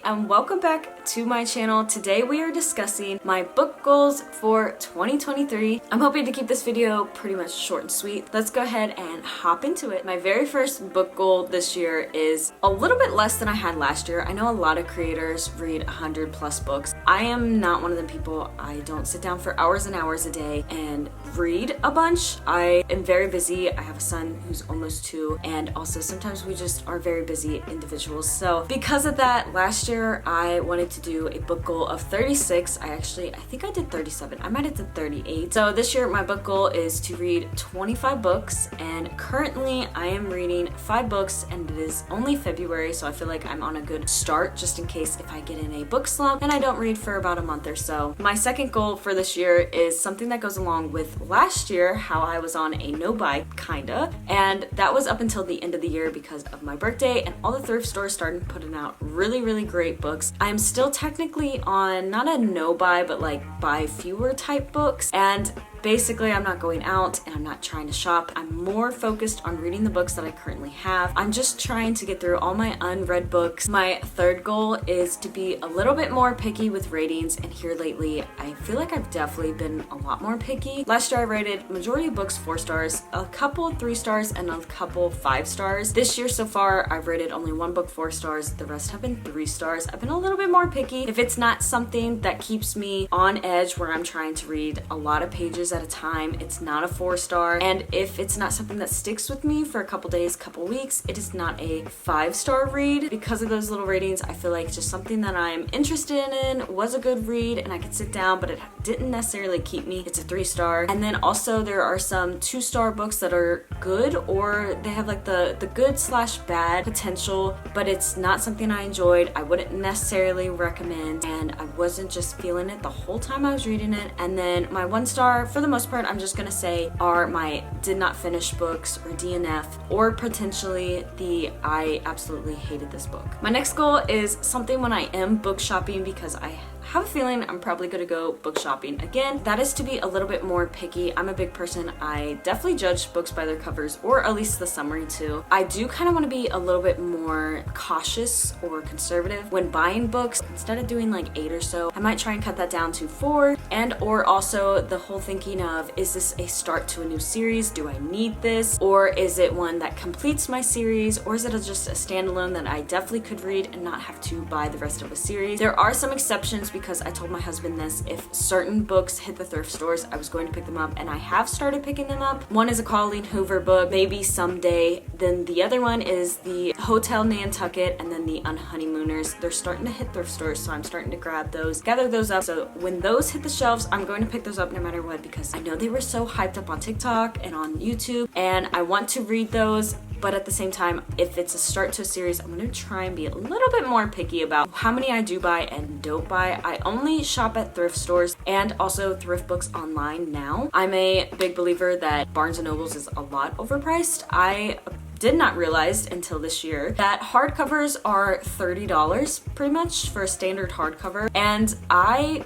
and welcome back to my channel. Today we are discussing my book goals for 2023. I'm hoping to keep this video pretty much short and sweet. Let's go ahead and hop into it. My very first book goal this year is a little bit less than I had last year. I know a lot of creators read 100 plus books. I am not one of them people. I don't sit down for hours and hours a day and read a bunch. I am very busy. I have a son who's almost 2, and also sometimes we just are very busy individuals. So because of that, last year I wanted to do a book goal of 36. I think I did 37. I might have did 38. So this year my book goal is to read 25 books, and currently I am reading 5 books, and it is only February, so I feel like I'm on a good start just in case if I get in a book slump and I don't read for about a month or so. My second goal for this year is something that goes along with last year, how I was on a no-buy kinda, and that was up until the end of the year because of my birthday, and all the thrift stores started putting out really great books. I'm still technically on not a no-buy, but like buy fewer type books, and basically, I'm not going out and I'm not trying to shop. I'm more focused on reading the books that I currently have. I'm just trying to get through all my unread books. My third goal is to be a little bit more picky with ratings, and here lately, I feel like I've definitely been a lot more picky. Last year, I rated majority of books 4 stars, a couple 3 stars, and a couple 5 stars. This year so far, I've rated only 1 book 4 stars. The rest have been 3 stars. I've been a little bit more picky. If it's not something that keeps me on edge where I'm trying to read a lot of pages at a time, it's not a 4 star. And if it's not something that sticks with me for a couple days, couple weeks, it is not a 5-star read. Because of those little ratings, I feel like just something that I'm interested in, was a good read, and I could sit down, but it didn't necessarily keep me. It's a 3-star. And then also there are some 2-star books that are good, or they have like the good/bad potential, but it's not something I enjoyed. I wouldn't necessarily recommend, and I wasn't just feeling it the whole time I was reading it. And then my 1 star, for the most part, I'm just gonna say are my did not finish books, or DNF, or potentially the I absolutely hated this book. My next goal is something when I am book shopping, because I have a feeling I'm probably gonna go book shopping again. That is to be a little bit more picky. I'm a big person. I definitely judge books by their covers, or at least the summary too. I do kind of want to be a little bit more cautious or conservative when buying books. Instead of doing like 8 or so, I might try and cut that down to 4, and or also the whole thinking of, is this a start to a new series? Do I need this? Or is it one that completes my series? Or is it just a standalone that I definitely could read and not have to buy the rest of a series? There are some exceptions, because I told my husband this. If certain books hit the thrift stores, I was going to pick them up, and I have started picking them up. One is a Colleen Hoover book, maybe someday. Then the other one is the Hotel Nantucket, and then the Unhoneymooners. They're starting to hit thrift stores, so I'm starting to gather those up. So when those hit the shelves, I'm going to pick those up no matter what, because I know they were so hyped up on TikTok and on YouTube, and I want to read those. But at the same time, if it's a start to a series, I'm gonna try and be a little bit more picky about how many I do buy and don't buy. I only shop at thrift stores and also thrift books online now. I'm a big believer that Barnes & Nobles is a lot overpriced. I did not realize until this year that hardcovers are $30 pretty much for a standard hardcover. And I'm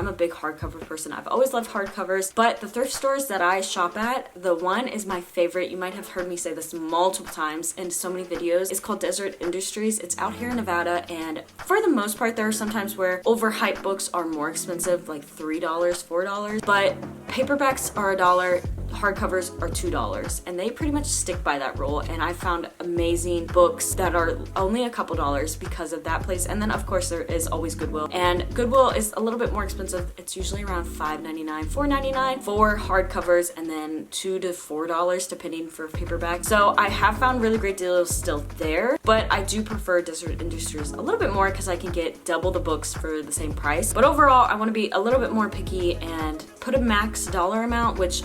a big hardcover person. I've always loved hardcovers, but the thrift stores that I shop at, the one is my favorite. You might have heard me say this multiple times in so many videos. It's called Desert Industries. It's out here in Nevada, and for the most part, there are some times where overhyped books are more expensive, like $3, $4, but paperbacks are $1. Hardcovers are $2, and they pretty much stick by that rule. And I found amazing books that are only a couple dollars because of that place. And then of course there is always Goodwill, and Goodwill is a little bit more expensive. It's usually around $5.99, $4.99 for hardcovers, and then $2 to $4 depending for paperback. So I have found really great deals still there, but I do prefer Desert Industries a little bit more because I can get double the books for the same price. But overall, I want to be a little bit more picky and put a max dollar amount, which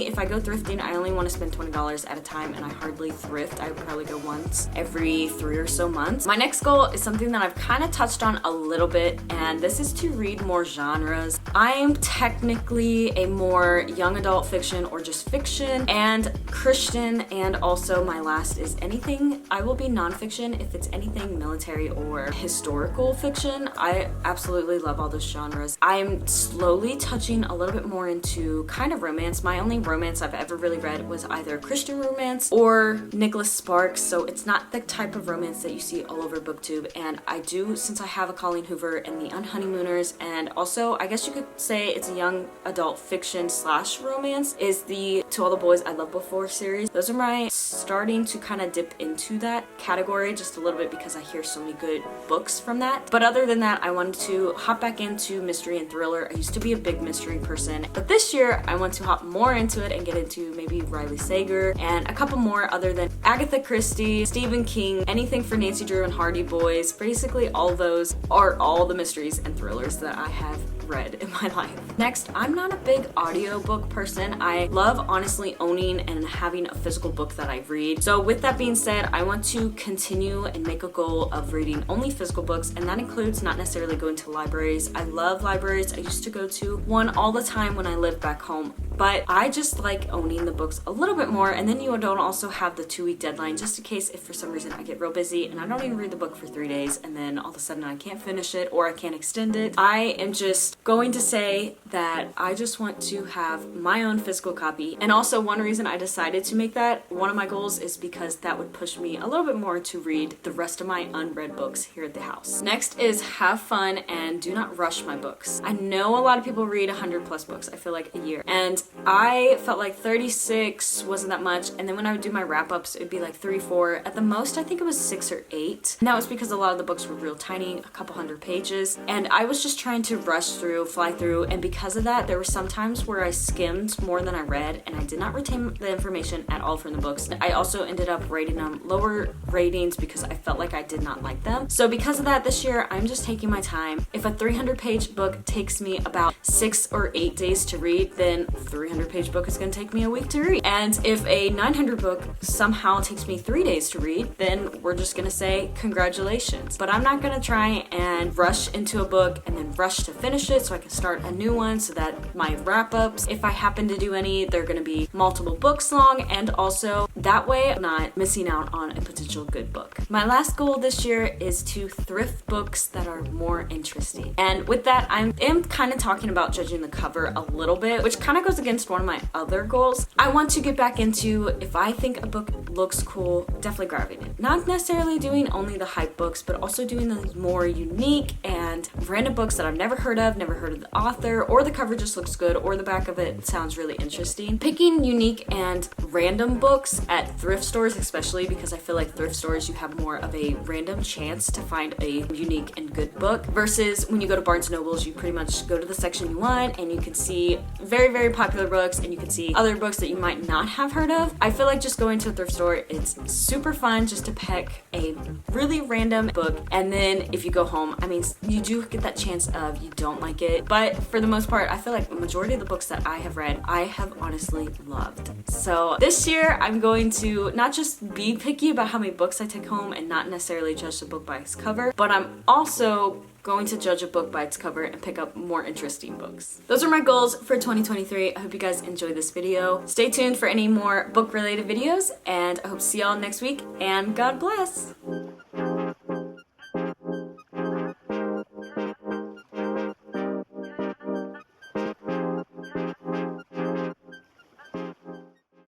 if I go thrifting, I only want to spend $20 at a time, and I hardly thrift. I would probably go once every 3 or so months. My next goal is something that I've kind of touched on a little bit, and this is to read more genres. I'm technically a more young adult fiction, or just fiction, and Christian, and also my last is anything. I will be nonfiction if it's anything military or historical fiction. I absolutely love all those genres. I'm slowly touching a little bit more into kind of romance. My only romance I've ever really read was either Christian romance or Nicholas Sparks, so it's not the type of romance that you see all over BookTube. And I do, since I have a Colleen Hoover and the Unhoneymooners, and also I guess you could say it's a young adult fiction slash romance, is the To All the Boys I Loved Before series. Those are my starting to kind of dip into that category just a little bit because I hear so many good books from that. But other than that, I wanted to hop back into mystery and thriller. I used to be a big mystery person, but this year I want to hop more into it and get into maybe Riley Sager and a couple more other than Agatha Christie, Stephen King, anything for Nancy Drew and Hardy Boys. Basically all those are all the mysteries and thrillers that I have read in my life. Next, I'm not a big audiobook person. I love honestly owning and having a physical book that I read. So with that being said, I want to continue and make a goal of reading only physical books, and that includes not necessarily going to libraries. I love libraries. I used to go to one all the time when I lived back home, but I just like owning the books a little bit more. And then you don't also have the 2-week deadline just in case if for some reason I get real busy and I don't even read the book for 3 days and then all of a sudden I can't finish it or I can't extend it. I am just going to say that I just want to have my own physical copy. And also one reason I decided to make that one of my goals is because that would push me a little bit more to read the rest of my unread books here at the house. Next is have fun and do not rush my books. I know a lot of people read 100 plus books, I feel like a year, and I felt like 36 wasn't that much, and then when I would do my wrap-ups it would be like 3, 4, at the most I think it was 6 or 8, and that was because a lot of the books were real tiny, a couple hundred pages, and I was just trying to rush through, fly through, and because of that there were some times where I skimmed more than I read and I did not retain the information at all from the books. I also ended up rating them lower ratings because I felt like I did not like them. So because of that, this year I'm just taking my time. If a 300-page book takes me about 6 or 8 days to read, then a 300-page book is going to take me a week to read. And if a 900 book somehow takes me 3 days to read, then we're just going to say congratulations. But I'm not going to try and rush into a book and then rush to finish it so I can start a new one, so that my wrap-ups, if I happen to do any, they're going to be multiple books long, and also that way I'm not missing out on a potential good book. My last goal this year is to thrift books that are more interesting. And with that, I am kind of talking about judging the cover a little bit, which kind of goes against one of my other goals. I want to get back into, if I think a book looks cool, definitely grabbing it. Not necessarily doing only the hype books, but also doing the more unique and random books that I've never heard of the author, or the cover just looks good, or the back of it sounds really interesting. Picking unique and random books at thrift stores, especially because I feel like thrift stores you have more of a random chance to find a unique and good book, versus when you go to Barnes & Nobles, you pretty much go to the section you want and you can see very, very popular books and you can see other books that you might not have heard of. I feel like just going to a thrift store, it's super fun just to pick a really random book, and then if you go home, I mean, you do get that chance of you don't like it, but for the most part, I feel like the majority of the books that I have read, I have honestly loved. So this year, I'm going to not just be picky about how many books I take home and not necessarily judge the book by its cover, but I'm also going to judge a book by its cover and pick up more interesting books. Those are my goals for 2023. I hope you guys enjoyed this video. Stay tuned for any more book related videos, and I hope to see y'all next week, and God bless.